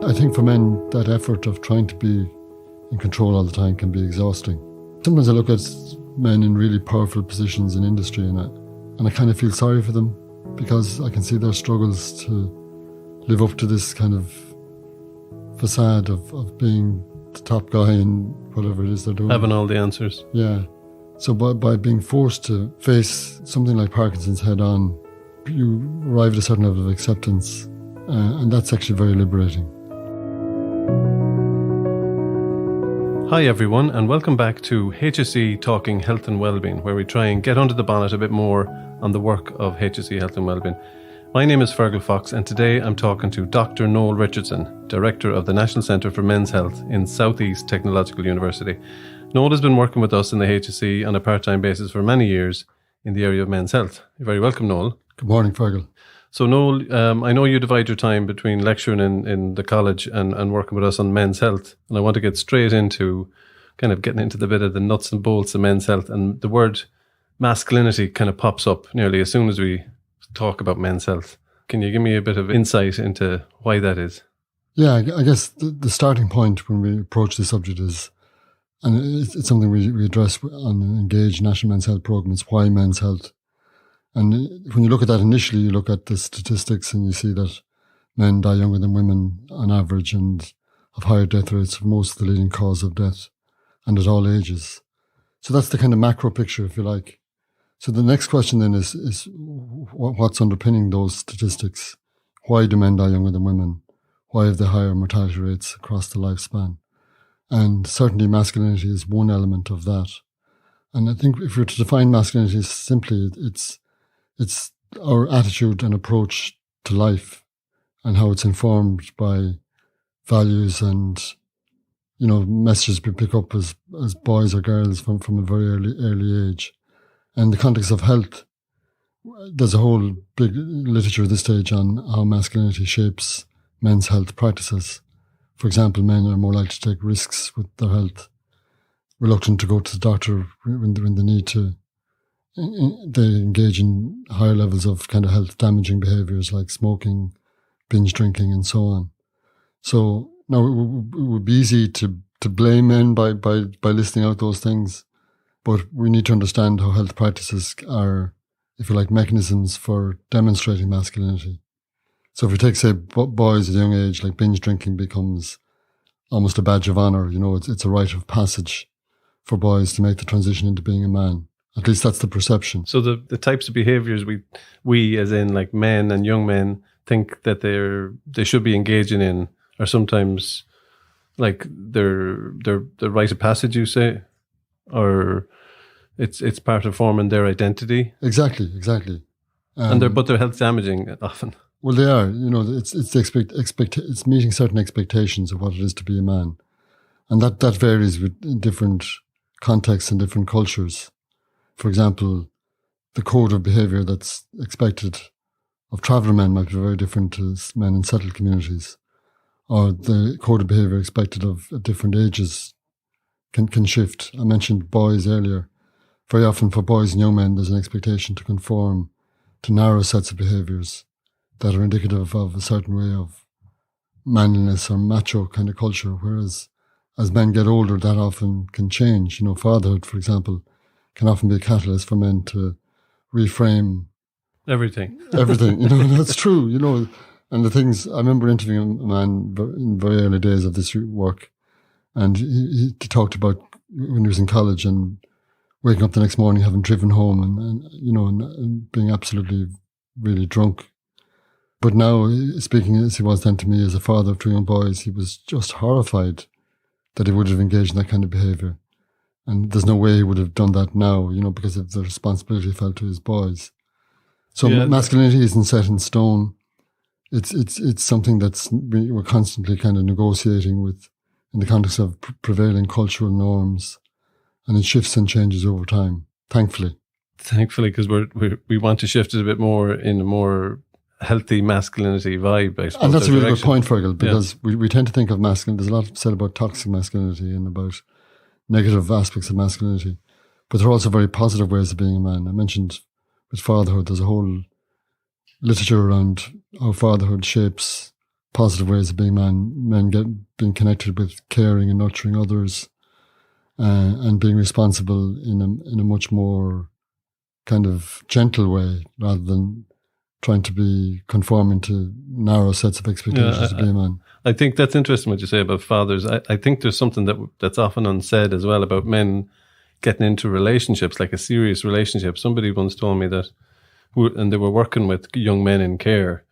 I think for men, that effort of trying to be in control all the time can be exhausting. Sometimes I look at men in really powerful positions in industry and I kind of feel sorry for them because I can see their struggles to live up to this kind of facade of being the top guy in whatever it is they're doing. Having all the answers. Yeah. So by being forced to face something like Parkinson's head on, you arrive at a certain level of acceptance, and that's actually very liberating. Hi everyone, and welcome back to HSE Talking Health and Wellbeing, where we try and get under the bonnet a bit more on the work of HSE Health and Wellbeing. My name is Fergal Fox, and today I'm talking to Dr. Noel Richardson, Director of the National Centre for Men's Health in Southeast Technological University. Noel has been working with us in the HSE on a part-time basis for many years in the area of men's health. You're very welcome, Noel. Good morning, Fergal. So Noel, I know you divide your time between lecturing in the college and working with us on men's health. And I want to get straight into kind of getting into the bit of the nuts and bolts of men's health. And the word masculinity kind of pops up nearly as soon as we talk about men's health. Can you give me a bit of insight into why that is? Yeah, I guess the starting point when we approach this subject is, and it's something we address on an Engage National Men's Health Programme, is why men's health. And when you look at that initially, you look at the statistics and you see that men die younger than women on average and have higher death rates for most of the leading cause of death and at all ages. So that's the kind of macro picture, if you like. So the next question then is what's underpinning those statistics? Why do men die younger than women? Why have they higher mortality rates across the lifespan? And certainly masculinity is one element of that. And I think if we were to define masculinity simply, it's our attitude and approach to life and how it's informed by values and, you know, messages we pick up as boys or girls from a very early age. And in the context of health, there's a whole big literature at this stage on how masculinity shapes men's health practices. For example, men are more likely to take risks with their health, reluctant to go to the doctor when they need to. They engage in higher levels of kind of health damaging behaviours like smoking, binge drinking and so on. So now it would be easy to blame men by listing out those things, but we need to understand how health practices are, if you like, mechanisms for demonstrating masculinity. So if we take, say, boys at a young age, like binge drinking becomes almost a badge of honour. You know, it's a rite of passage for boys to make the transition into being a man. At least that's the perception. So the types of behaviours we as in like men and young men think that they should be engaging in are sometimes like they're rite of passage, you say, or it's part of forming their identity. Exactly. But they're health damaging often. Well, they are. You know, it's meeting certain expectations of what it is to be a man, and that varies in different contexts and different cultures. For example, the code of behaviour that's expected of traveller men might be very different to men in settled communities, or the code of behaviour expected of at different ages can shift. I mentioned boys earlier. Very often for boys and young men, there's an expectation to conform to narrow sets of behaviours that are indicative of a certain way of manliness or macho kind of culture, whereas as men get older, that often can change. You know, fatherhood, for example, can often be a catalyst for men to reframe everything. You know, that's true, you know. And the things, I remember interviewing a man in very early days of this work, and he talked about when he was in college and waking up the next morning, having driven home and being absolutely really drunk. But now, speaking as he was then to me as a father of two young boys, he was just horrified that he would have engaged in that kind of behaviour. And there's no way he would have done that now, you know, because of the responsibility fell to his boys. So masculinity isn't set in stone. It's something we're constantly kind of negotiating with in the context of prevailing cultural norms, and it shifts and changes over time. Thankfully, because we want to shift it a bit more in a more healthy masculinity vibe, I suppose. And that's a really good point, Fergal, because we tend to think of masculinity. There's a lot said about toxic masculinity and about negative aspects of masculinity, but there are also very positive ways of being a man. I mentioned with fatherhood, there's a whole literature around how fatherhood shapes positive ways of being men being connected with caring and nurturing others, and being responsible in a much more kind of gentle way, rather than trying to be conforming to narrow sets of expectations to be a man. I think that's interesting what you say about fathers. I think there's something that's often unsaid as well about men getting into relationships, like a serious relationship. Somebody once told me that, and they were working with young men in care,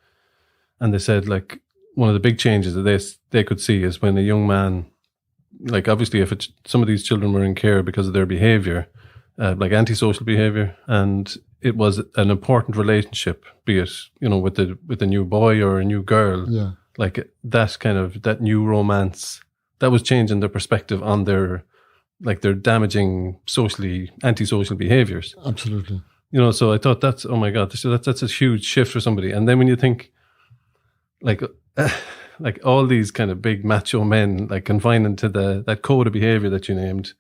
and they said, like, one of the big changes that they could see is when a young man, like, obviously if some of these children were in care because of their behavior, like antisocial behavior, and it was an important relationship, be it, with a new boy or a new girl. Yeah. Like that new romance, that was changing their perspective on their damaging antisocial behaviors. Absolutely. So I thought that's, oh my God, that's a huge shift for somebody. And then when you think, like all these kind of big macho men, like confining to that code of behavior that you named,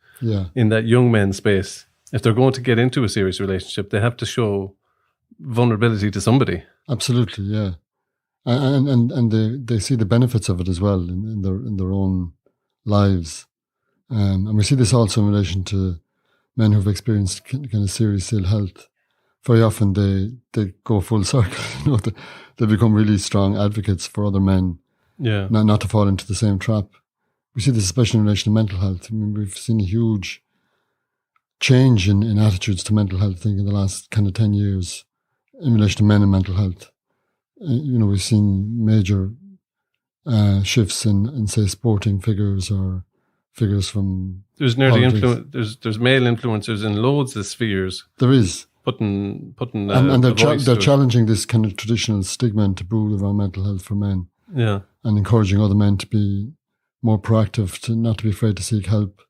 in that young men space, if they're going to get into a serious relationship, they have to show vulnerability to somebody. Absolutely, yeah. And they see the benefits of it as well in their own lives. And we see this also in relation to men who've experienced kind of serious ill health. Very often they go full circle. They become really strong advocates for other men, not to fall into the same trap. We see this especially in relation to mental health. I mean, we've seen a huge change in attitudes to mental health, I think, in the last kind of 10 years in relation to men and mental health. We've seen major shifts in say sporting figures or figures from there's nearly there's male influencers in loads of spheres. There is putting and they're challenging this kind of traditional stigma and taboo around mental health for men. Yeah, and encouraging other men to be more proactive, not to be afraid to seek help,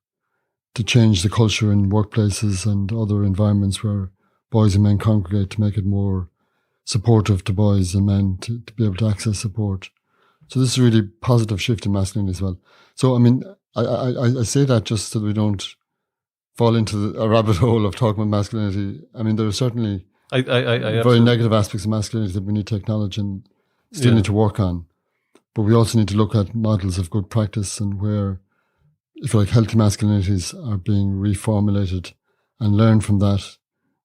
to change the culture in workplaces and other environments where boys and men congregate, to make it more supportive to boys and men to be able to access support. So this is a really positive shift in masculinity as well. So, I mean, I say that just so that we don't fall into a rabbit hole of talking about masculinity. I mean, there are certainly very negative aspects of masculinity that we need to acknowledge and still need to work on. But we also need to look at models of good practice and where, if you like, healthy masculinities are being reformulated and learn from that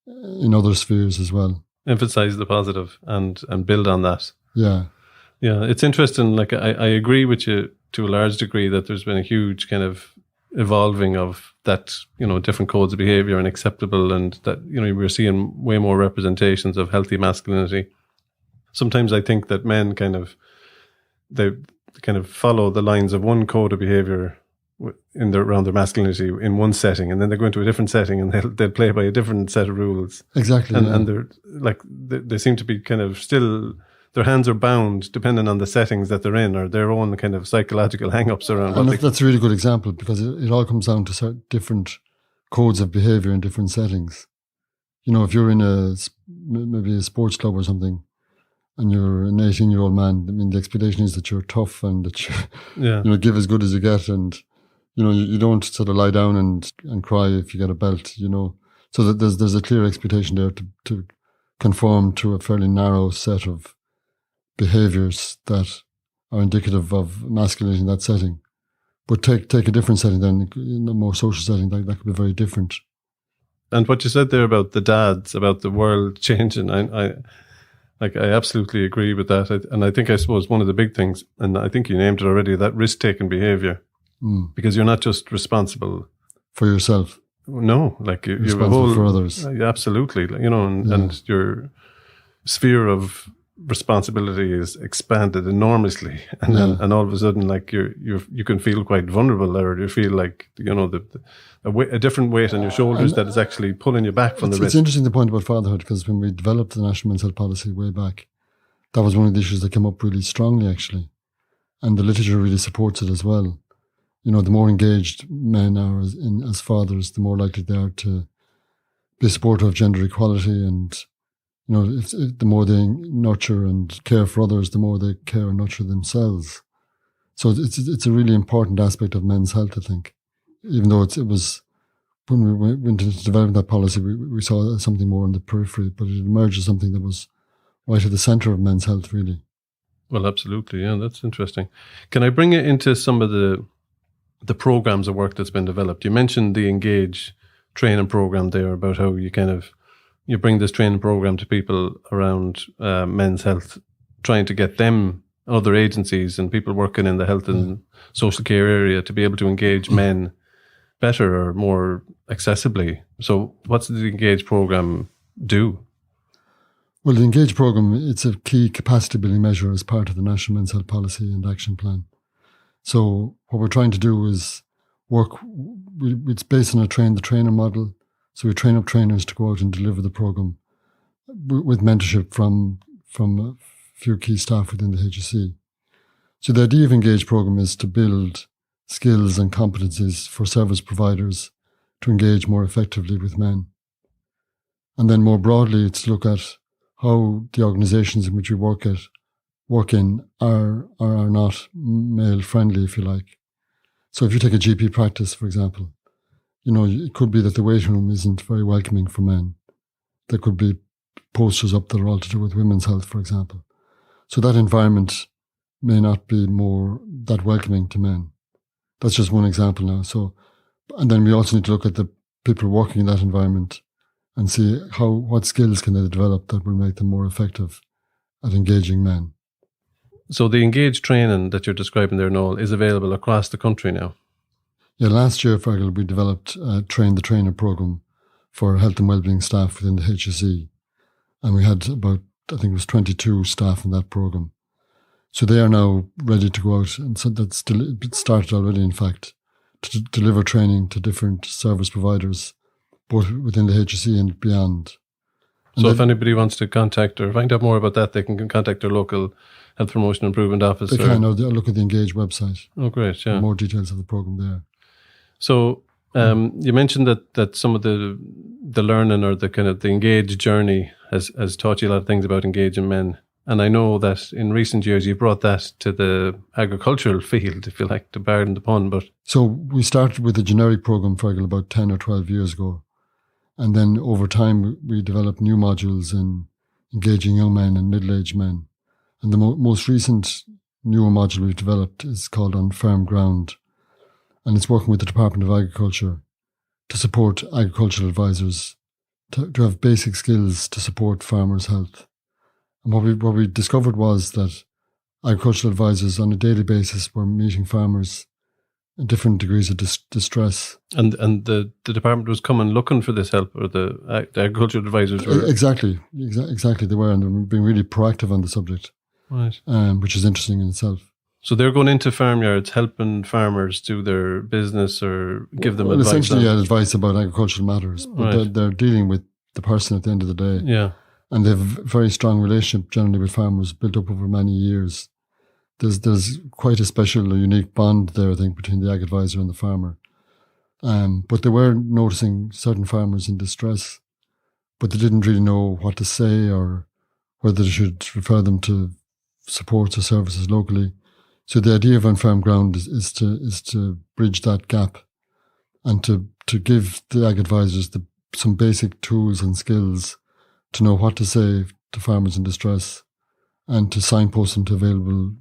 in other spheres as well. Emphasize the positive and build on that. Yeah. Yeah, it's interesting. Like, I agree with you to a large degree that there's been a huge kind of evolving of that, different codes of behavior and acceptable, and that, we're seeing way more representations of healthy masculinity. Sometimes I think that men they follow the lines of one code of behavior around their masculinity in one setting, and then they go into a different setting and they'll play by a different set of rules. Exactly. And they're like, they seem to be kind of still, their hands are bound depending on the settings that they're in, or their own kind of psychological hang-ups around. And that's a really good example, because it all comes down to certain different codes of behavior in different settings. If you're in maybe a sports club or something, and you're an 18-year-old man, I mean, the expectation is that you're tough and that you give as good as you get, and you don't sort of lie down and cry if you get a belt, So that there's a clear expectation there to conform to a fairly narrow set of behaviours that are indicative of masculinity in that setting. But take a different setting then, in a more social setting, that could be very different. And what you said there about the dads, about the world changing, I absolutely agree with that. And I suppose one of the big things, and I think you named it already, that risk-taking behaviour. Because you're not just responsible for yourself. No, like you're responsible for others. Absolutely, and your sphere of responsibility is expanded enormously, and all of a sudden, like you can feel quite vulnerable, or you feel like a different weight on your shoulders that is actually pulling you back from the risk. It's interesting the point about fatherhood, because when we developed the National Men's Health Policy way back, that was one of the issues that came up really strongly, actually, and the literature really supports it as well. The more engaged men are as fathers, the more likely they are to be supportive of gender equality, and the more they nurture and care for others, the more they care and nurture themselves. So it's a really important aspect of men's health, I think. Even though it was, when we went into developing that policy, we saw something more in the periphery, but it emerged as something that was right at the centre of men's health, really. Well, absolutely. Yeah, that's interesting. Can I bring it into some of the programs of work that's been developed? You mentioned the Engage training program there, about how you bring this training program to people around men's health, trying to get them, other agencies and people working in the health and social care area, to be able to engage men better or more accessibly. So what's the Engage program do? Well, the Engage program, it's a key capacity building measure as part of the National Men's Health Policy and Action Plan. So what we're trying to do is it's based on a train the trainer model. So we train up trainers to go out and deliver the program with mentorship from a few key staff within the HSE. So the idea of Engage program is to build skills and competencies for service providers to engage more effectively with men. And then more broadly, it's to look at how the organisations in which we work in are not male friendly, if you like. So if you take a GP practice, for example, it could be that the waiting room isn't very welcoming for men. There could be posters up that are all to do with women's health, for example. So that environment may not be more that welcoming to men. That's just one example now. So, and then we also need to look at the people working in that environment and see what skills can they develop that will make them more effective at engaging men. So the Engage training that you're describing there, Noel, is available across the country now? Yeah, last year, Fergal, we developed a Train the Trainer program for health and wellbeing staff within the HSE. And we had about, I think it was 22 staff in that program. So they are now ready to go out, and so it started already, in fact, to deliver training to different service providers, both within the HSE and beyond. And so if anybody wants to contact or find out more about that, they can contact their local Health Promotion Improvement Office. They can, or look at the Engage website. Oh, great, yeah. More details of the program there. So you mentioned that some of the learning or the kind of the Engage journey has taught you a lot of things about engaging men. And I know that in recent years you brought that to the agricultural field, if you like, to pardon the pun. But so we started with a generic program, Fergal, about 10 or 12 years ago. And then over time, we developed new modules in engaging young men and middle-aged men. And the most recent newer module we've developed is called On Firm Ground. And it's working with the Department of Agriculture to support agricultural advisors to have basic skills to support farmers' health. And what we discovered was that agricultural advisors on a daily basis were meeting farmers in different degrees of distress. And the department was coming looking for this help, or the agricultural advisors were? Exactly. They were, and they were being really proactive on the subject, right? Which is interesting in itself. So they're going into farmyards, helping farmers do their business or give them advice? Essentially, advice about agricultural matters. But right. they're dealing with the person at the end of the day. Yeah. And they have a very strong relationship generally with farmers built up over many years. There's quite a special or unique bond there, I think, between the ag advisor and the farmer. But they were noticing certain farmers in distress, but they didn't really know what to say or whether they should refer them to supports or services locally. So the idea of On Firm Ground is to bridge that gap and to give the ag advisors some basic tools and skills to know what to say to farmers in distress and to signpost them to available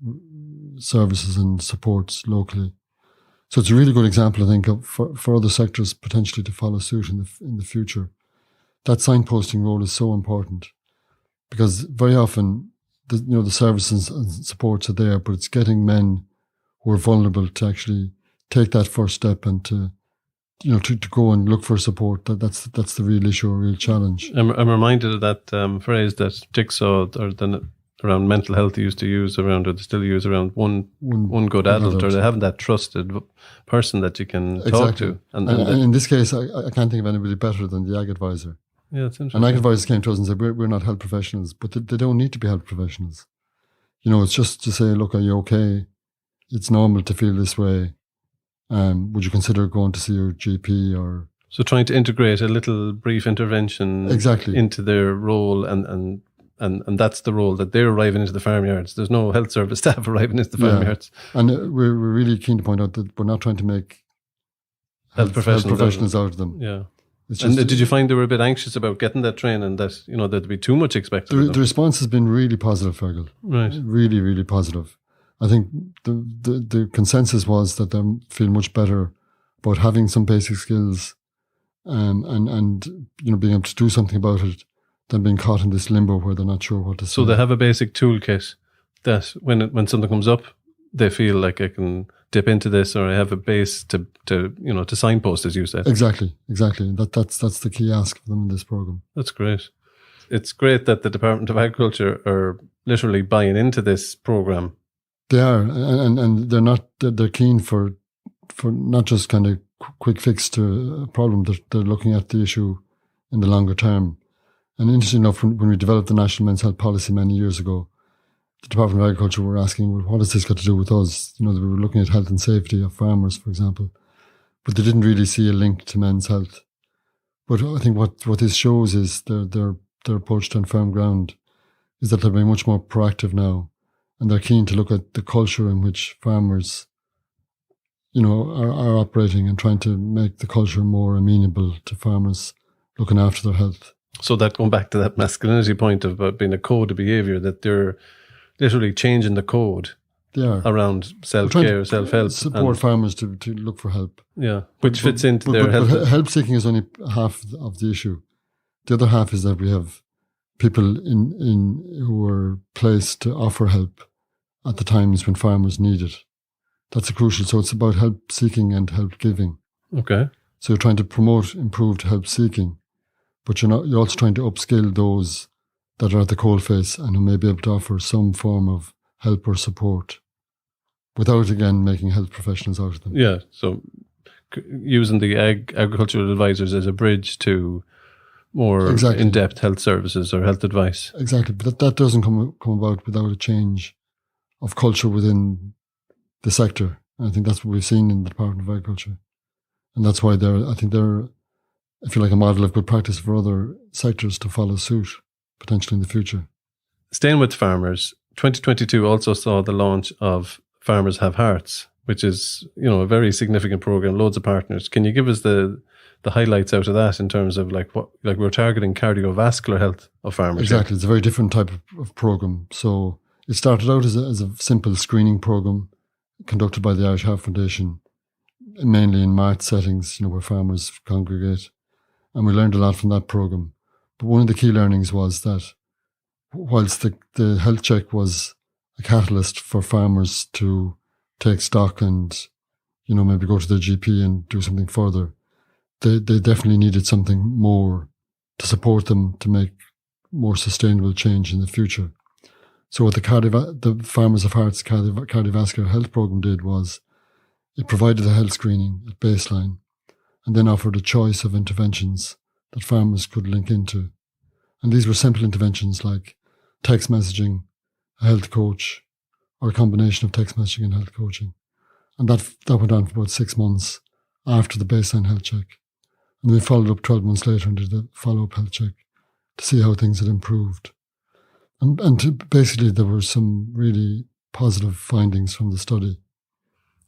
services and supports locally. So it's a really good example, I think, for other sectors potentially to follow suit in the future. That signposting role is so important because very often the services and supports are there, but it's getting men who are vulnerable to actually take that first step and to go and look for support. That's the real issue, a real challenge. I'm reminded of that phrase that Jigsaw around mental health used to use around, or they still use around one good adult, or they having that trusted person that you can talk to. And in this case, I can't think of anybody better than the ag advisor. Yeah, it's interesting. And ag advisors came to us and said, we're not health professionals, but they don't need to be health professionals. It's just to say, look, are you okay? It's normal to feel this way. Would you consider going to see your GP or... So trying to integrate a little brief intervention into their role and that's the role that they're arriving into the farmyards. There's no health service staff arriving into the farmyards. And we're really keen to point out that we're not trying to make health professionals out of them. Yeah. It's And just, did you find they were a bit anxious about getting that training, that, you know, there'd be too much expected of them? the response has been really positive, Fergal. Right. Really, really positive. I think the consensus was that they feel much better about having some basic skills and you know, being able to do something about it than being caught in this limbo where they're not sure what to say. So they have a basic toolkit that when something comes up, they feel like I can dip into this, or I have a base to you know, to signpost, as you said. Exactly. That's the key ask for them in this program. That's great. It's great that the Department of Agriculture are literally buying into this program. They are, and they're keen for not just kind of quick fix to a problem. They're looking at the issue in the longer term. And interesting enough, when we developed the National Men's Health Policy many years ago, the Department of Agriculture were asking, well, what has this got to do with us? You know, they were looking at health and safety of farmers, for example, but they didn't really see a link to men's health. But I think what this shows is their approach to on firm ground is that they're being much more proactive now, and they're keen to look at the culture in which farmers, you know, are operating and trying to make the culture more amenable to farmers looking after their health. So that, going back to that masculinity point of being a code of behaviour, that they're literally changing the code around self-care, self-help. Support farmers to look for help. Yeah, which fits into their health. But help seeking is only half of the issue. The other half is that we have people in who are placed to offer help at the times when farmers need it. That's a crucial. So it's about help seeking and help giving. Okay. So you're trying to promote improved help seeking, but you're also trying to upskill those that are at the coalface and who may be able to offer some form of help or support without, again, making health professionals out of them. Yeah, so using the agricultural advisors as a bridge to more in-depth health services or health advice. Exactly, but that doesn't come about without a change of culture within the sector. And I think that's what we've seen in the Department of Agriculture. And that's why I feel like a model of good practice for other sectors to follow suit, potentially in the future. Staying with farmers, 2022 also saw the launch of Farmers Have Hearts, which is, you know, a very significant program, loads of partners. Can you give us the highlights out of that in terms of we're targeting cardiovascular health of farmers? Exactly. It's a very different type of program. So it started out as a simple screening program conducted by the Irish Heart Foundation, mainly in mart settings, you know, where farmers congregate. And we learned a lot from that program. But one of the key learnings was that whilst the health check was a catalyst for farmers to take stock and, you know, maybe go to their GP and do something further, they definitely needed something more to support them to make more sustainable change in the future. So what the Farmers of Hearts cardiovascular health program did was it provided a health screening at baseline and then offered a choice of interventions that farmers could link into. And these were simple interventions like text messaging, a health coach, or a combination of text messaging and health coaching. And that went on for about 6 months after the baseline health check. And we followed up 12 months later and did a follow-up health check to see how things had improved. And basically there were some really positive findings from the study.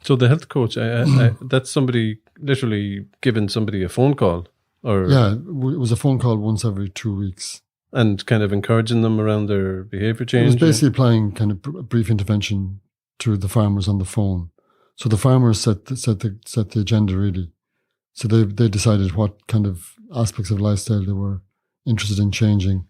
So the health coach, that's somebody literally giving somebody a phone call? Or yeah, it was a phone call once every 2 weeks. And kind of encouraging them around their behaviour change? It was basically applying kind of a brief intervention to the farmers on the phone. So the farmers set the agenda really. So they decided what kind of aspects of lifestyle they were interested in changing,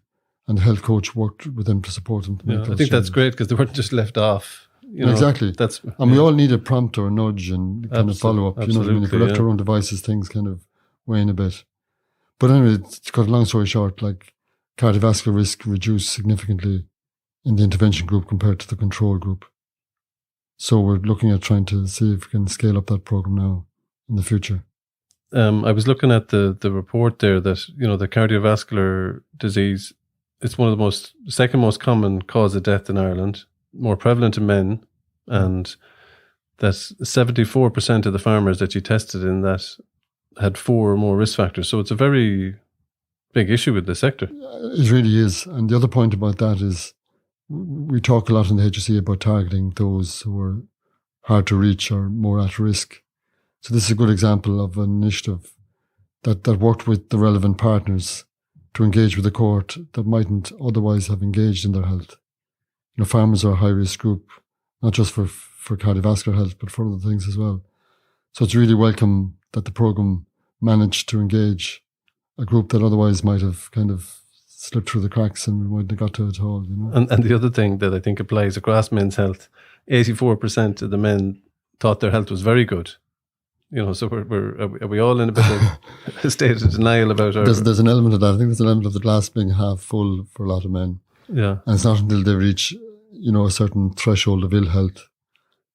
and the health coach worked with them to support them. I think that's great because they weren't just left off. You know, exactly. We all need a prompt or a nudge and kind of follow up. You know what I mean? If we left our own devices, things kind of wane a bit. But anyway, to cut a long story short, like cardiovascular risk reduced significantly in the intervention group compared to the control group. So we're looking at trying to see if we can scale up that program now in the future. I was looking at the report there that, you know, the cardiovascular disease, it's one of the second most common cause of death in Ireland, more prevalent in men, and that 74% of the farmers that you tested in that had 4 or more risk factors. So it's a very big issue with the sector. It really is. And the other point about that is we talk a lot in the HSE about targeting those who are hard to reach or more at risk. So this is a good example of an initiative that worked with the relevant partners to engage with the court that mightn't otherwise have engaged in their health. Farmers are a high-risk group, not just for cardiovascular health, but for other things as well. So it's really welcome that the programme managed to engage a group that otherwise might have kind of slipped through the cracks and mightn't have got to it at all. And the other thing that I think applies across men's health, 84% of the men thought their health was very good. So are we all in a bit of a state of denial about our... There's an element of that. I think there's an element of the glass being half full for a lot of men. Yeah. And it's not until they reach, a certain threshold of ill health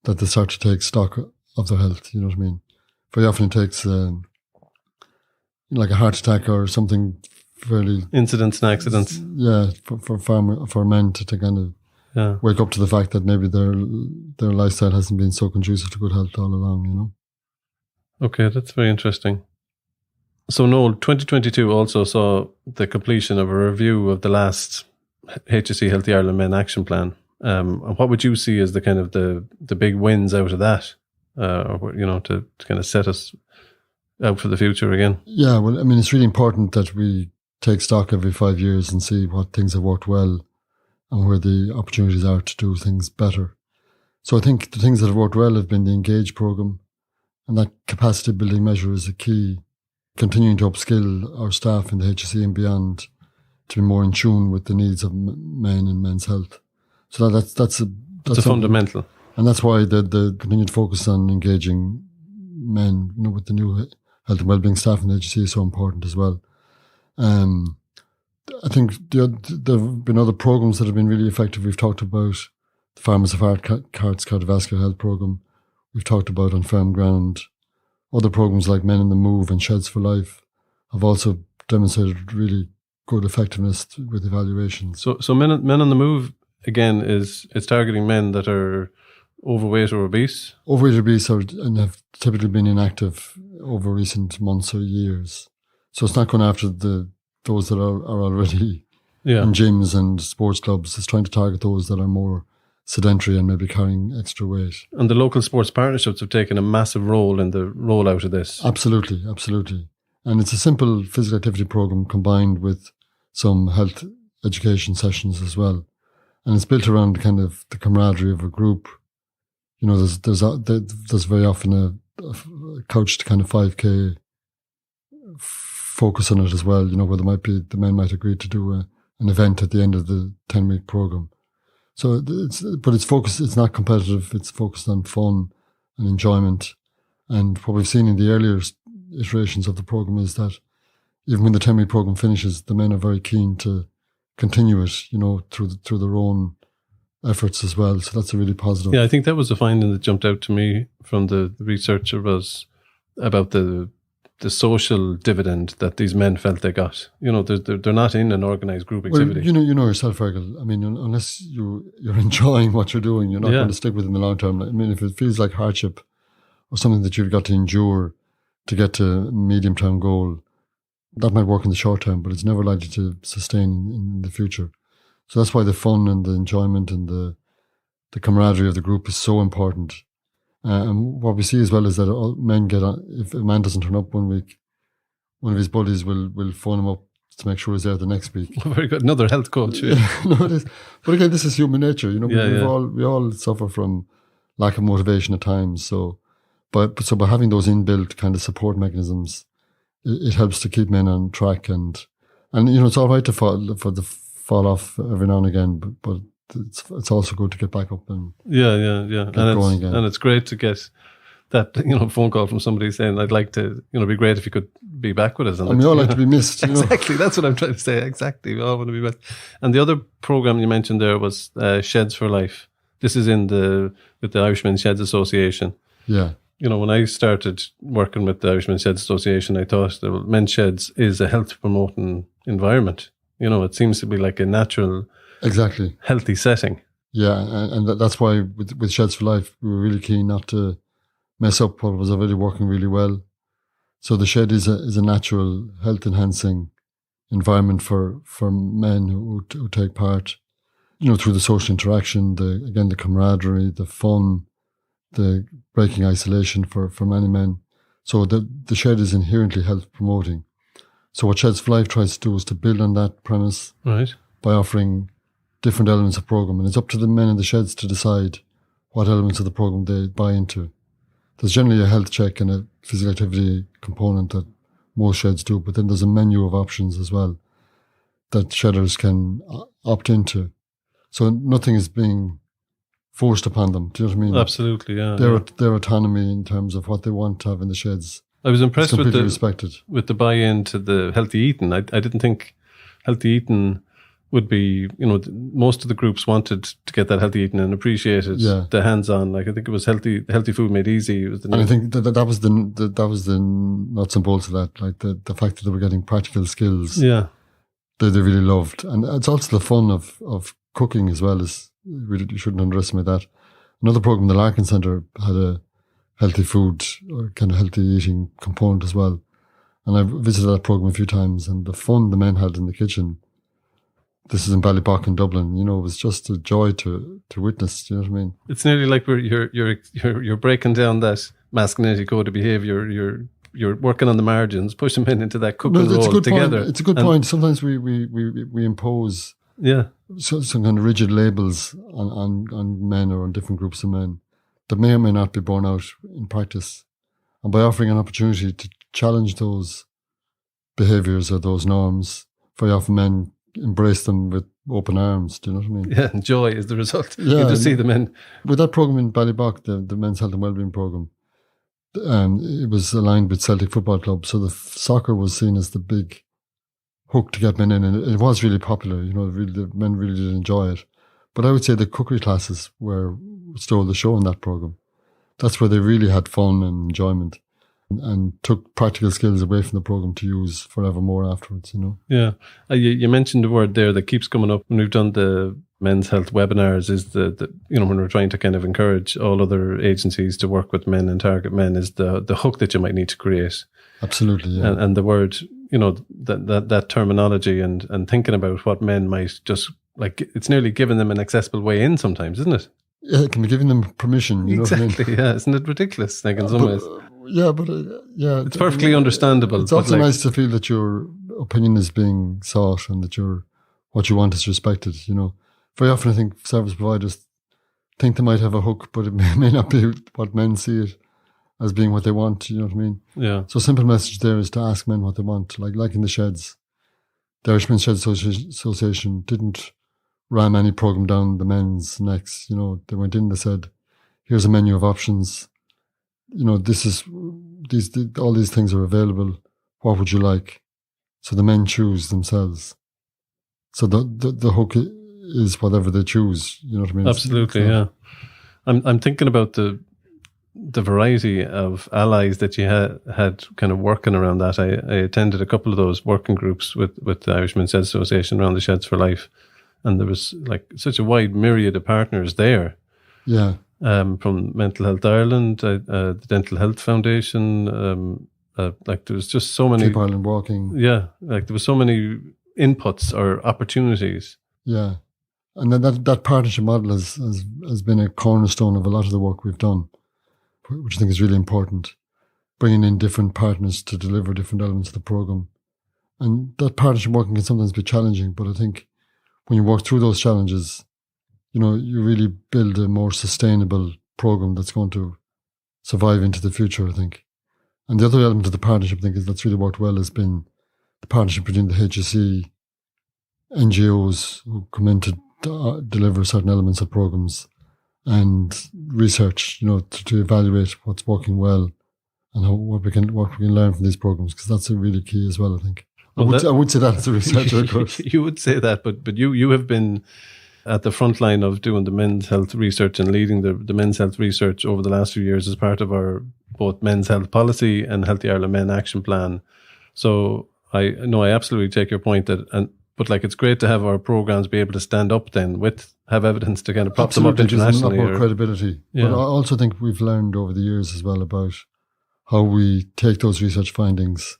that they start to take stock of their health. You know what I mean? Very often it takes like a heart attack or something fairly... Incidents and accidents. Yeah, for men to kind of wake up to the fact that maybe their lifestyle hasn't been so conducive to good health all along, Okay, that's very interesting. So Noel, 2022 also saw the completion of a review of the last HSE Healthy Ireland Men Action Plan. And what would you see as the kind of the big wins out of that, to kind of set us out for the future again? Yeah, well, I mean, it's really important that we take stock every 5 years and see what things have worked well and where the opportunities are to do things better. So I think the things that have worked well have been the Engage programme, and that capacity building measure is a key, continuing to upskill our staff in the HSE and beyond to be more in tune with the needs of men and men's health. So that's a fundamental. And that's why the continued focus on engaging men, with the new health and wellbeing staff in the HSE is so important as well. I think there have been other programs that have been really effective. We've talked about the Farmers of Heart's cardiovascular health program. We've talked about On Firm Ground. Other programs like Men in the Move and Sheds for Life have also demonstrated really good effectiveness with evaluations. So Men on the Move, again, is targeting men that are overweight or obese? Overweight or obese and have typically been inactive over recent months or years. So it's not going after those that are already in gyms and sports clubs. It's trying to target those that are more sedentary and maybe carrying extra weight. And the local sports partnerships have taken a massive role in the rollout of this. Absolutely. And it's a simple physical activity program combined with some health education sessions as well. And it's built around kind of the camaraderie of a group. There's very often a couched kind of 5K focus on it as well, where the men might agree to do an event at the end of the 10-week program. So it's focused, it's not competitive, it's focused on fun and enjoyment. And what we've seen in the earlier iterations of the program is that even when the 10-week program finishes, the men are very keen to continue it, through their own efforts as well. So that's a really positive. Yeah, I think that was the finding that jumped out to me from the research was about the social dividend that these men felt they got. They're not in an organised group activity. Well, you know yourself, Fergal. I mean, unless you're enjoying what you're doing, you're not going to stick with it in the long term. I mean, if it feels like hardship or something that you've got to endure to get to a medium-term goal, that might work in the short term, but it's never likely to sustain in the future. So that's why the fun and the enjoyment and the camaraderie of the group is so important. And what we see as well is that all men get on. If a man doesn't turn up one week, one of his buddies will phone him up to make sure he's there the next week. Very good. Another health coach. Yeah. No, it is. But again, this is human nature. We all suffer from lack of motivation at times. So by having those inbuilt kind of support mechanisms, it helps to keep men on track. And it's all right to fall off every now and again, but it's also good to get back up and get going again. And it's great to get that phone call from somebody saying, "I'd like to, be great if you could be back with us." And we all like to be missed. Exactly, that's what I'm trying to say. Exactly, we all want to be missed. And the other program you mentioned there was Sheds for Life. This is with the Irish Men's Sheds Association. Yeah. When I started working with the Irish Men's Sheds Association, I thought that Men's Sheds is a health promoting environment. It seems to be like a natural, exactly healthy setting. Yeah, and that's why with Sheds for Life, we were really keen not to mess up what was already working really well. So the shed is a natural, health enhancing environment for men who take part. Through the social interaction, the camaraderie, the fun, the breaking isolation for many men. So the shed is inherently health promoting. So what Sheds for Life tries to do is to build on that premise Right. by offering different elements of program. And it's up to the men in the sheds to decide what elements of the program they buy into. There's generally a health check and a physical activity component that most sheds do, but then there's a menu of options as well that shedders can opt into. So nothing is being forced upon them. Do you know what I mean? Absolutely, yeah. Their autonomy in terms of what they want to have in the sheds. I was impressed with respected. With the buy-in to the healthy eating. I didn't think healthy eating would be, most of the groups wanted to get that healthy eating and appreciated the hands-on. Like I think it was healthy food made easy. And I think that was the nuts and bolts of that. Like the fact that they were getting practical skills. Yeah, they really loved, and it's also the fun of cooking as well. You shouldn't underestimate that. Another program, the Larkin Centre, had a healthy food or kind of healthy eating component as well. And I've visited that program a few times, and the fun the men had in the kitchen. This is in Ballybock in Dublin. It was just a joy to witness. Do you know what I mean? It's nearly like you're breaking down that masculinity code of behaviour. You're working on the margins, pushing men into that cooking role together. It's a good point. Sometimes we impose some kind of rigid labels on men or on different groups of men that may or may not be borne out in practice. And by offering an opportunity to challenge those behaviours or those norms, very often men embrace them with open arms. Do you know what I mean? Yeah, and joy is the result. Yeah, you just see the men. With that programme in Ballybock, the Men's Health and Wellbeing programme, it was aligned with Celtic Football Club. So the soccer was seen as the big hook to get men in. And it was really popular. The men really did enjoy it. But I would say the cookery classes stole the show in that programme. That's where they really had fun and enjoyment and took practical skills away from the programme to use forevermore afterwards, Yeah. You mentioned the word there that keeps coming up when we've done the men's health webinars is the when we're trying to kind of encourage all other agencies to work with men and target men is the hook that you might need to create. Absolutely, yeah. And the word, that terminology and thinking about what men might just, like, it's nearly giving them an accessible way in sometimes, isn't it? Yeah, it can be giving them permission, exactly, know what I mean? Yeah. Isn't it ridiculous, like, in some ways? Yeah, but it's perfectly understandable. It's also nice to feel that your opinion is being sought and that what you want is respected, Very often I think service providers think they might have a hook, but it may not be what men see it as being what they want, you know what I mean? Yeah. So a simple message there is to ask men what they want, like in the sheds. The Irish Men's Shed Association didn't ram any program down the men's necks. They went in, they said, here's a menu of options. All these things are available. What would you like? So the men choose themselves. So the hook is whatever they choose. You know what I mean? Absolutely, yeah. I'm thinking about the variety of allies that you had kind of working around that. I attended a couple of those working groups with the Irish Men's Health Association around the Sheds for Life, and there was like such a wide myriad of partners there. Yeah. From Mental Health Ireland, the Dental Health Foundation, like there was just so many. Keep Ireland Walking. Yeah, like there was so many inputs or opportunities. Yeah, and then that partnership model has been a cornerstone of a lot of the work we've done, which I think is really important. Bringing in different partners to deliver different elements of the program, and that partnership working can sometimes be challenging. But I think when you work through those challenges, you really build a more sustainable program that's going to survive into the future, I think. And the other element of the partnership, I think, that's really worked well has been the partnership between the HSE, NGOs who come in to deliver certain elements of programs, and research, to evaluate what's working well and what we can learn from these programs, because that's a really key as well, I think. Well, I would say that as a researcher, of course. You would say that, but you have been at the front line of doing the men's health research and leading the men's health research over the last few years as part of our both men's health policy and Healthy Ireland Men Action Plan. So I absolutely take your point but like it's great to have our programs be able to stand up then have evidence to kind of prop them up internationally. A lot more credibility. Yeah. But I also think we've learned over the years as well about how we take those research findings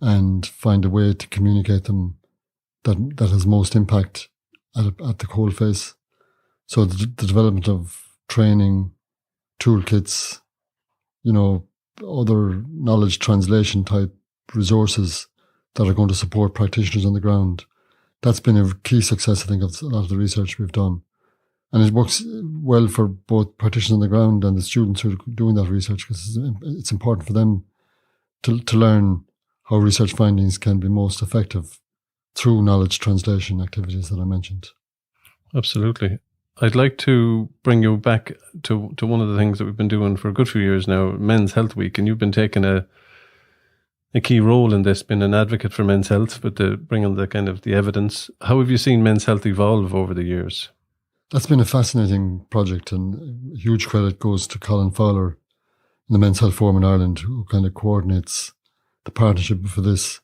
and find a way to communicate them that has most impact at the coalface. So the development of training, toolkits, other knowledge translation type resources that are going to support practitioners on the ground. That's been a key success, I think, of a lot of the research we've done. And it works well for both practitioners on the ground and the students who are doing that research, because it's important for them to learn how research findings can be most effective through knowledge translation activities that I mentioned. Absolutely. I'd like to bring you back to one of the things that we've been doing for a good few years now, Men's Health Week, and you've been taking a key role in this, been an advocate for men's health, but bringing the kind of the evidence. How have you seen men's health evolve over the years? That's been a fascinating project, and huge credit goes to Colin Fowler in the Men's Health Forum in Ireland, who kind of coordinates the partnership for this.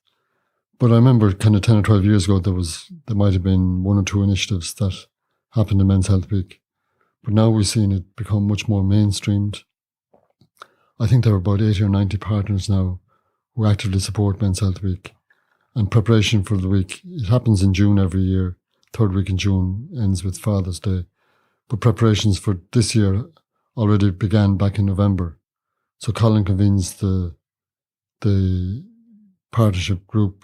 But I remember kind of 10 or 12 years ago, there might have been one or two initiatives that happened in Men's Health Week. But now we're seeing it become much more mainstreamed. I think there are about 80 or 90 partners now who actively support Men's Health Week. And preparation for the week, it happens in June every year. Third week in June ends with Father's Day. But preparations for this year already began back in November. So Colin convenes the partnership group.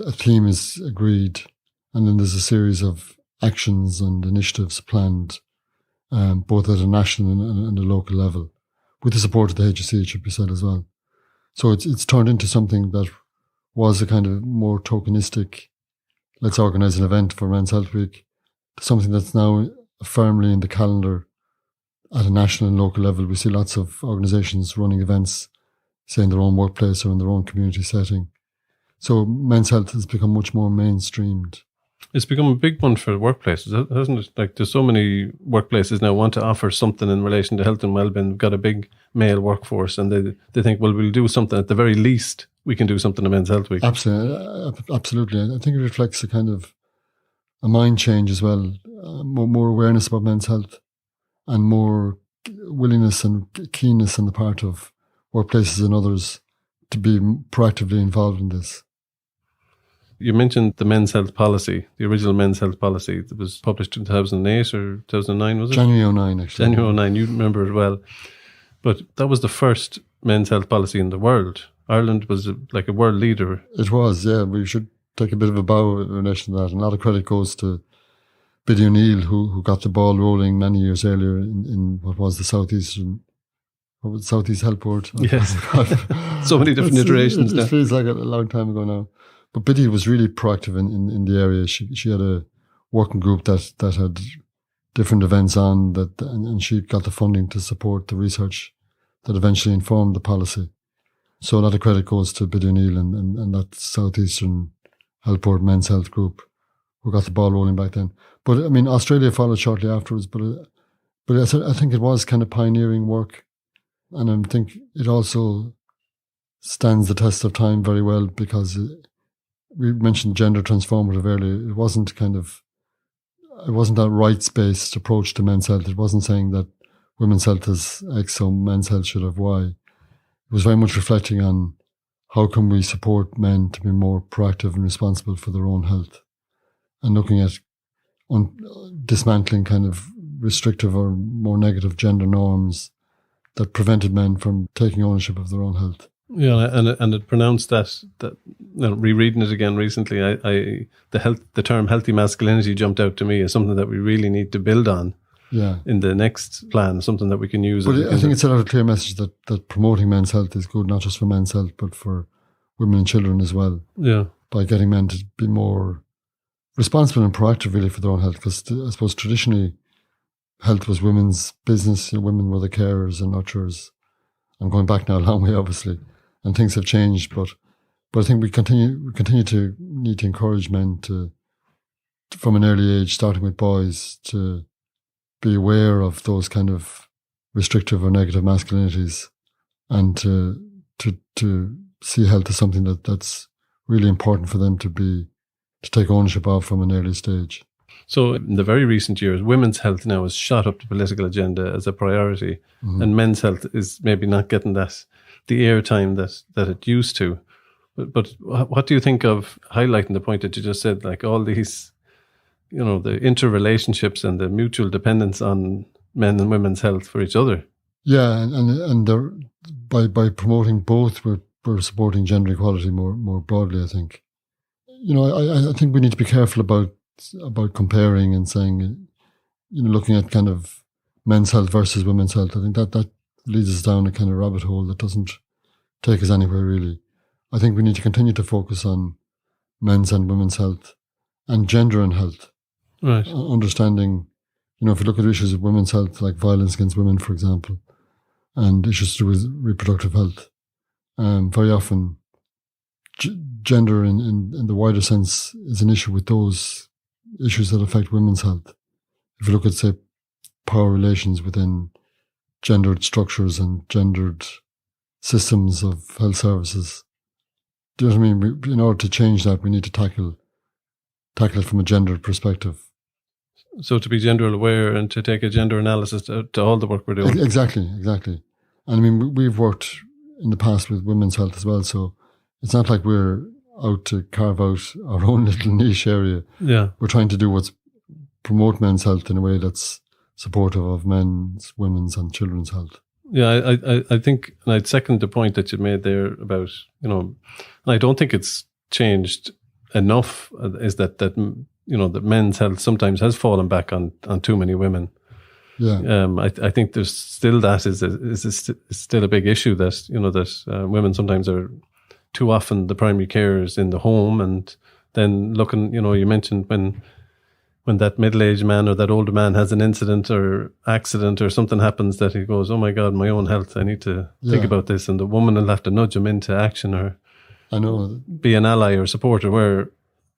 A theme is agreed, and then there's a series of actions and initiatives planned, both at a national and a local level, with the support of the HSE, it should be said as well. So it's turned into something that was a kind of more tokenistic, let's organise an event for Men's Health Week, to something that's now firmly in the calendar at a national and local level. We see lots of organisations running events, say in their own workplace or in their own community setting. So men's health has become much more mainstreamed. It's become a big one for workplaces, hasn't it? Like, there's so many workplaces now want to offer something in relation to health and wellbeing. We've got a big male workforce, and they think, well, we'll do something. At the very least, we can do something in Men's Health Week. Absolutely. I think it reflects a kind of a mind change as well, more awareness about men's health, and more willingness and keenness on the part of workplaces and others to be proactively involved in this. You mentioned the Men's Health Policy, the original Men's Health Policy that was published in 2008 or 2009, was it? January 2009, actually. January 2009, you remember it well. But that was the first Men's Health Policy in the world. Ireland was like a world leader. It was, yeah. We should take a bit of a bow in relation to that. And a lot of credit goes to Biddy O'Neill, who got the ball rolling many years earlier in what was the Southeast Health Board. Yes. So many different iterations now. It feels like a long time ago now. But Biddy was really proactive in the area. She had a working group that had different events on and she got the funding to support the research that eventually informed the policy. So a lot of credit goes to Biddy O'Neill and that Southeastern Health Board Men's Health Group who got the ball rolling back then. But I mean, Australia followed shortly afterwards. But I think it was kind of pioneering work, and I think it also stands the test of time very well because we mentioned gender transformative earlier. It wasn't that rights-based approach to men's health. It wasn't saying that women's health is X, so men's health should have Y. It was very much reflecting on how can we support men to be more proactive and responsible for their own health, and looking at dismantling kind of restrictive or more negative gender norms that prevented men from taking ownership of their own health. Yeah, and it pronounced that rereading it again recently, the term healthy masculinity jumped out to me as something that we really need to build on. Yeah. In the next plan, something that we can use. But I think it's a clear message that promoting men's health is good, not just for men's health, but for women and children as well. Yeah. By getting men to be more responsible and proactive really for their own health. Because I suppose traditionally health was women's business. Women were the carers and nurturers. I'm going back now a long way, obviously. And things have changed, but I think we continue to need to encourage men to, from an early age, starting with boys, to be aware of those kind of restrictive or negative masculinities, and to see health as something that's really important for them to take ownership of from an early stage. So in the very recent years, women's health now has shot up the political agenda as a priority, and men's health is maybe not getting the airtime that it used to. But what do you think of highlighting the point that you just said, like all these, the interrelationships and the mutual dependence on men and women's health for each other? Yeah, and by promoting both, we're supporting gender equality more broadly, I think. I think we need to be careful about comparing and saying, looking at kind of men's health versus women's health. I think that leads us down a kind of rabbit hole that doesn't take us anywhere, really. I think we need to continue to focus on men's and women's health and gender and health. Right. Understanding, if you look at issues of women's health, like violence against women, for example, and issues to do with reproductive health, very often gender in the wider sense is an issue with those issues that affect women's health. If you look at, say, power relations within gendered structures and gendered systems of health services, do you know what I mean? In order to change that, we need to tackle it from a gendered perspective. So to be gender aware and to take a gender analysis to all the work we're doing. Exactly. And I mean, we've worked in the past with women's health as well, so it's not like we're out to carve out our own little niche area. Yeah. We're trying to do what's promote men's health in a way that's supportive of men's, women's and children's health. Yeah, I think, and I'd second the point that you made there about, I don't think it's changed enough, is that that men's health sometimes has fallen back on too many women. Yeah. I think there's still that is still a big issue that women sometimes are too often the primary carers in the home, and then looking, you mentioned when that middle-aged man or that older man has an incident or accident or something happens, that he goes, oh my God, my own health, I need to think about this, and the woman will have to nudge him into action or be an ally or supporter, where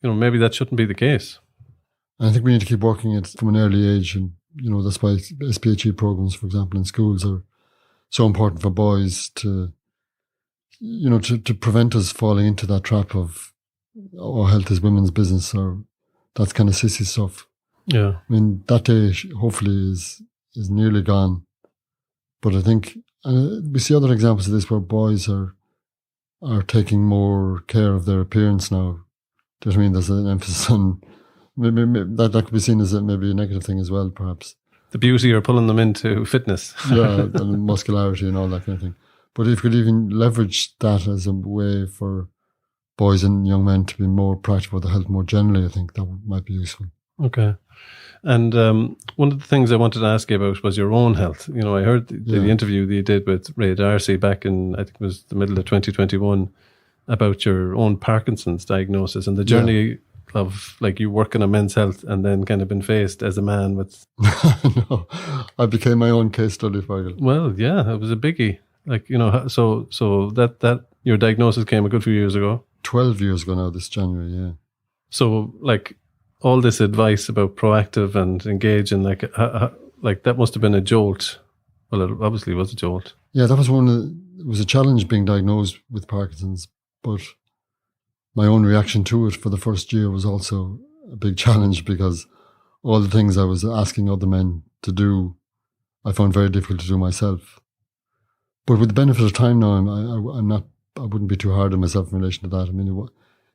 maybe that shouldn't be the case. I think we need to keep working it from an early age, and that's why SPHE programs, for example, in schools are so important for boys to prevent us falling into that trap of, health is women's business, or that's kind of sissy stuff. Yeah. I mean, that day hopefully is nearly gone. But I think we see other examples of this where boys are taking more care of their appearance now. Do you know what I mean? There's an emphasis on, maybe that could be seen as maybe a negative thing as well, perhaps. The beauty or pulling them into fitness. Yeah, and muscularity and all that kind of thing. But if we could even leverage that as a way for boys and young men to be more practical with their health more generally, I think that might be useful. Okay. And one of the things I wanted to ask you about was your own health. I heard the interview that you did with Ray Darcy back in, I think it was the middle of 2021, about your own Parkinson's diagnosis and the journey of you working on men's health and then kind of been faced as a man with... No, I became my own case study, Fergal. Well, yeah, it was a biggie. So that your diagnosis came a good few years ago. 12 years ago now, this January, yeah. So, all this advice about proactive and engaging, that must have been a jolt. Well, it obviously was a jolt. Yeah, that was it was a challenge being diagnosed with Parkinson's, but my own reaction to it for the first year was also a big challenge, because all the things I was asking other men to do, I found very difficult to do myself. But with the benefit of time now, I wouldn't be too hard on myself in relation to that. I mean,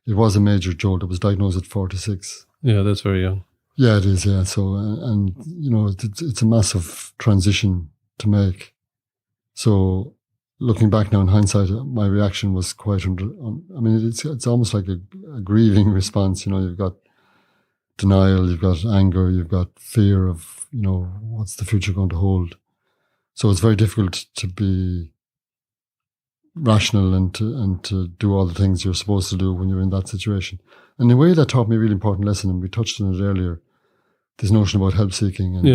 it was a major jolt. I was diagnosed at 46. Yeah, that's very young. Yeah, it is, yeah. So, and it's a massive transition to make. So, looking back now in hindsight, my reaction was quite it's almost like a grieving response. You've got denial, you've got anger, you've got fear of, what's the future going to hold. So it's very difficult to be rational and to do all the things you're supposed to do when you're in that situation. And in a way, that taught me a really important lesson, and we touched on it earlier, this notion about help seeking. And,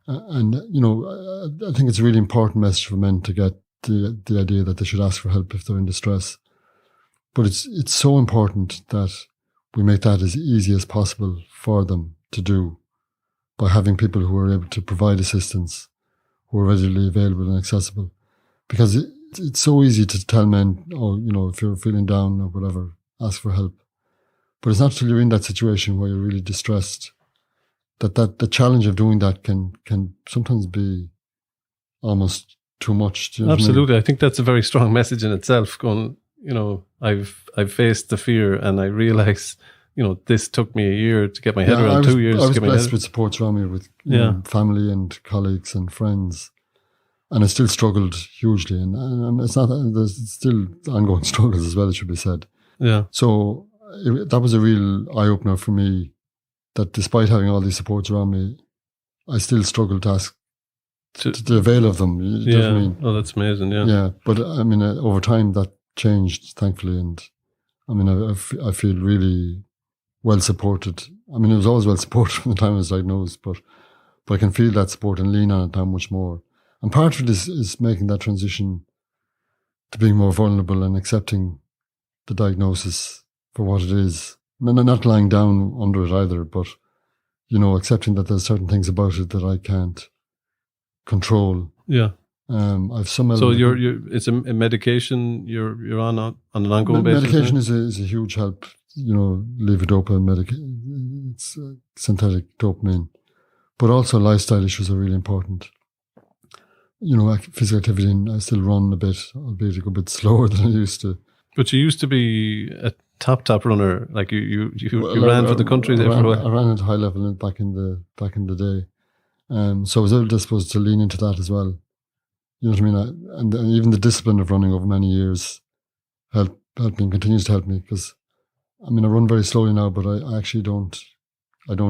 I think it's a really important message for men to get the idea that they should ask for help if they're in distress. But it's so important that we make that as easy as possible for them to do by having people who are able to provide assistance, who are readily available and accessible. Because it's so easy to tell men, if you're feeling down or whatever, ask for help. But it's not until you're in that situation where you're really distressed that the challenge of doing that can sometimes be almost too much. Do you know Absolutely. what I mean? I think that's a very strong message in itself. Going, I've faced the fear, and I realise, this took me a year to get my head around, 2 years. I was blessed with support around me, with family and colleagues and friends. And I still struggled hugely. And it's not, there's still ongoing struggles as well, it should be said. Yeah. So that was a real eye-opener for me, that despite having all these supports around me, I still struggled to ask to avail of them. You know what I mean? Oh, that's amazing. Yeah. Yeah. But I mean, over time that changed, thankfully. And I mean, I feel really well supported. I mean, it was always well supported from the time I was diagnosed, but I can feel that support and lean on it now much more. And part of it is making that transition to being more vulnerable and accepting the diagnosis for what it is. Not lying down under it either, but, you know, accepting that there's certain things about it that I can't control. Yeah. I've some. So it's a medication you're on an ongoing basis. Medication is a huge help. You know, levodopa medication. It's synthetic dopamine, but also lifestyle issues are really important. You know, physical activity, and I still run a bit, albeit a bit slower than I used to. But you used to be a top runner. Like you ran for the country there for a while. I ran at high level back in the day. So I was able, I suppose, to lean into that as well. You know what I mean? And even the discipline of running over many years helped me and continues to help me, because, I mean, I run very slowly now, but I actually don't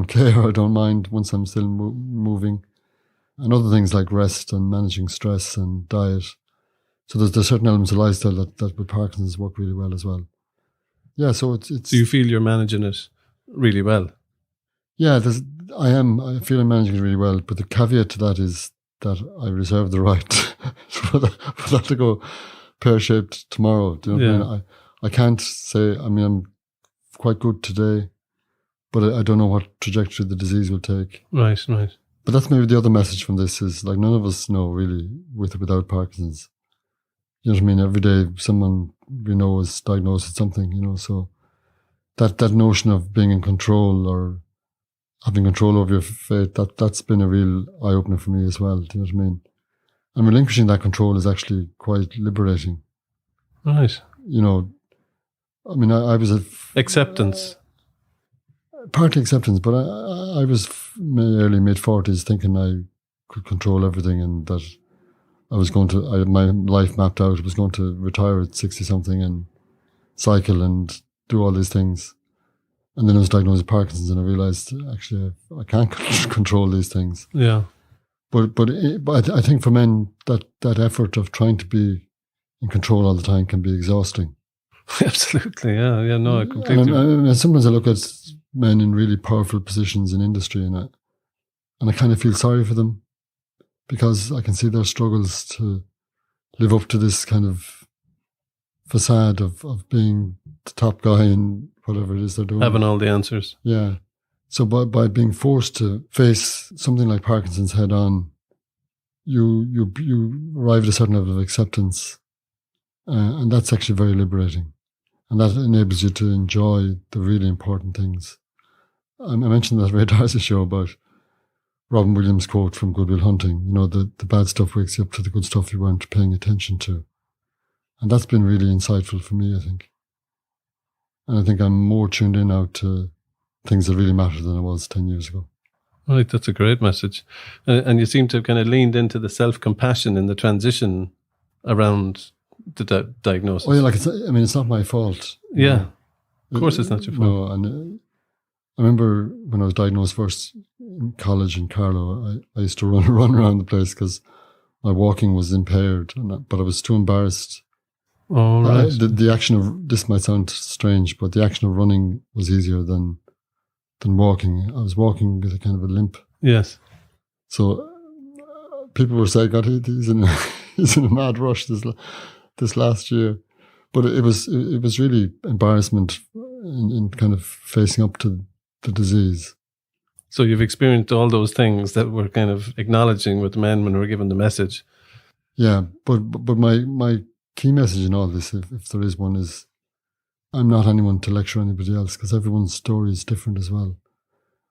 care. I don't mind once I'm still moving. And other things like rest and managing stress and diet. So there's certain elements of lifestyle that with Parkinson's work really well as well. Yeah, so it's. So you feel you're managing it really well? Yeah, I feel I'm managing it really well, but the caveat to that is that I reserve the right for that to go pear-shaped tomorrow. Do you know what I mean? I can't say, I mean, I'm quite good today, but I don't know what trajectory the disease will take. Right. But that's maybe the other message from this is, like, none of us know really with or without Parkinson's. You know what I mean? Every day someone we know is diagnosed with something, you know, so that notion of being in control or having control over your fate, that's been a real eye-opener for me as well. Do you know what I mean? And relinquishing that control is actually quite liberating. Right. You know, I mean, I was acceptance. Partly acceptance, but I was early mid-40s thinking I could control everything and that I was going to, my life mapped out, I was going to retire at 60-something and cycle and do all these things. And then I was diagnosed with Parkinson's and I realised, actually, I can't control these things. Yeah. But I think for men, that effort of trying to be in control all the time can be exhausting. Absolutely, yeah. No, I completely. And sometimes I look at men in really powerful positions in industry and I kind of feel sorry for them, because I can see their struggles to live up to this kind of facade of being the top guy in whatever it is they're doing. Having all the answers. Yeah. So by being forced to face something like Parkinson's head on, you arrive at a certain level of acceptance, and that's actually very liberating, and that enables you to enjoy the really important things. I mentioned that Ray Darcy show about Robin Williams' quote from Good Will Hunting. You know, the bad stuff wakes you up to the good stuff you weren't paying attention to, and that's been really insightful for me, I think. And I think I'm more tuned in now to things that really matter than I was 10 years ago. Right, that's a great message. And you seem to have kind of leaned into the self-compassion in the transition around the diagnosis. Oh yeah, it's not my fault. Yeah, know. Of course it's not your fault. No, and I remember when I was diagnosed first in college in Carlow, I used to run around the place because my walking was impaired, but I was too embarrassed. Oh, right. The action of, this might sound strange, but the action of running was easier than walking. I was walking with a kind of a limp. Yes. So people were saying, God, he's in a mad rush this last year. But it was really embarrassment in kind of facing up to the disease. So you've experienced all those things that we're kind of acknowledging with men when we're given the message. Yeah, but my key message in all this, if there is one, is I'm not anyone to lecture anybody else, because everyone's story is different as well.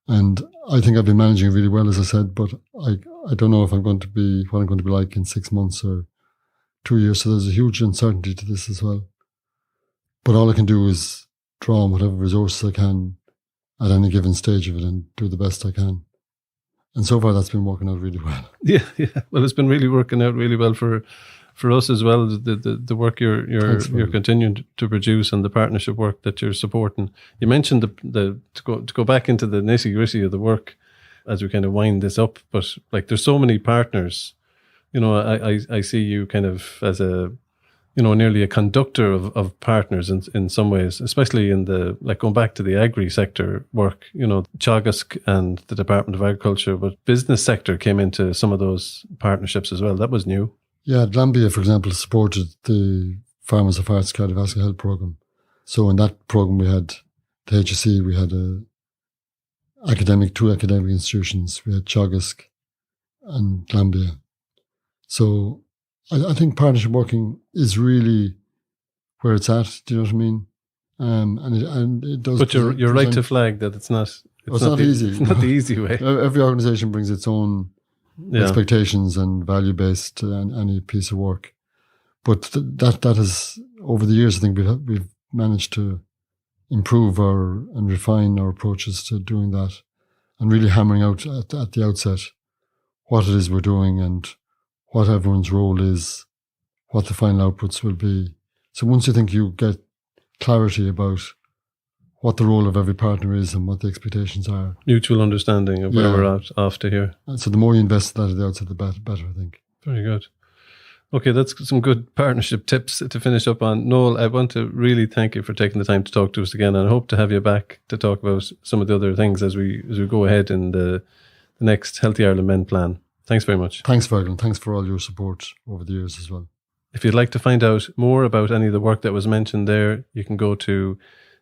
And I think I've been managing it really well, as I said, but I don't know if I'm going to be what I'm going to be like in 6 months or 2 years. So there's a huge uncertainty to this as well. But all I can do is draw on whatever resources I can at any given stage of it and do the best I can. And so far, that's been working out really well. Yeah. Well, it's been really working out really well for us as well. The work you're continuing to produce and the partnership work that you're supporting. You mentioned to go back into the nitty gritty of the work as we kind of wind this up. But like, there's so many partners. I see you kind of as a, nearly a conductor of partners in some ways, especially in the, like, going back to the agri sector work, Teagasc and the Department of Agriculture, but business sector came into some of those partnerships as well. That was new. Yeah, Glanbia, for example, supported the Farmers of Hearts cardiovascular health program. So in that program, we had the HSE, we had two academic institutions, we had Teagasc and Glanbia. So I think partnership working is really where it's at. Do you know what I mean? And it does. But you're right to flag that it's not. It's not easy. It's not the easy way. Every organisation brings its own expectations and value based to any piece of work. But that has, over the years, I think we've managed to improve and refine our approaches to doing that, and really hammering out at the outset what it is we're doing and what everyone's role is, what the final outputs will be. So once you think you get clarity about what the role of every partner is and what the expectations are. Mutual understanding of where we're off to here. And so the more you invest in that at the outset, the better, I think. Very good. Okay, that's some good partnership tips to finish up on. Noel, I want to really thank you for taking the time to talk to us again, and I hope to have you back to talk about some of the other things as we go ahead in the next Healthy Ireland Men plan. Thanks very much. Thanks, Fergal. Thanks for all your support over the years as well. If you'd like to find out more about any of the work that was mentioned there, you can go to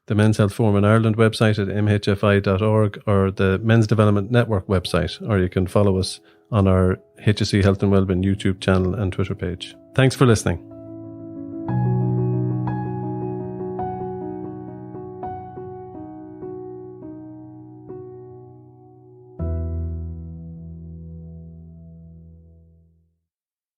the Men's Health Forum in Ireland website at mhfi.org or the Men's Development Network website, or you can follow us on our HSE Health and Wellbeing YouTube channel and Twitter page. Thanks for listening.